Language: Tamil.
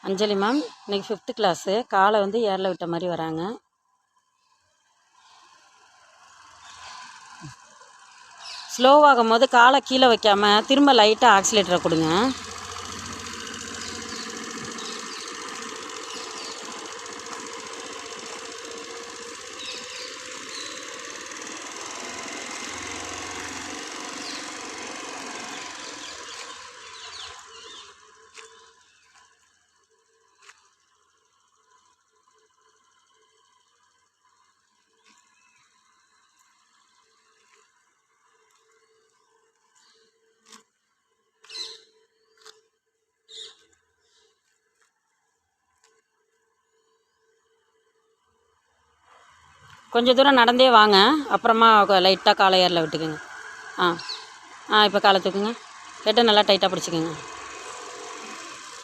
அஞ்சலி மேம் இன்றைக்கி 5th கிளாஸு. காலை வந்து ஏரில் விட்ட மாதிரி வராங்க. ஸ்லோவாகும் போது காலை கீழே வைக்காமல் திரும்ப லைட்டாக ஆக்சிலேட்டரை கொடுங்க. கொஞ்சம் தூரம் நடந்தே வாங்க, அப்புறமா லைட்டாக காலை ஏரில் விட்டுக்குங்க. இப்போ காலை தூக்குங்க. ஹெட்டை நல்லா டைட்டாக பிடிச்சிக்கோங்க.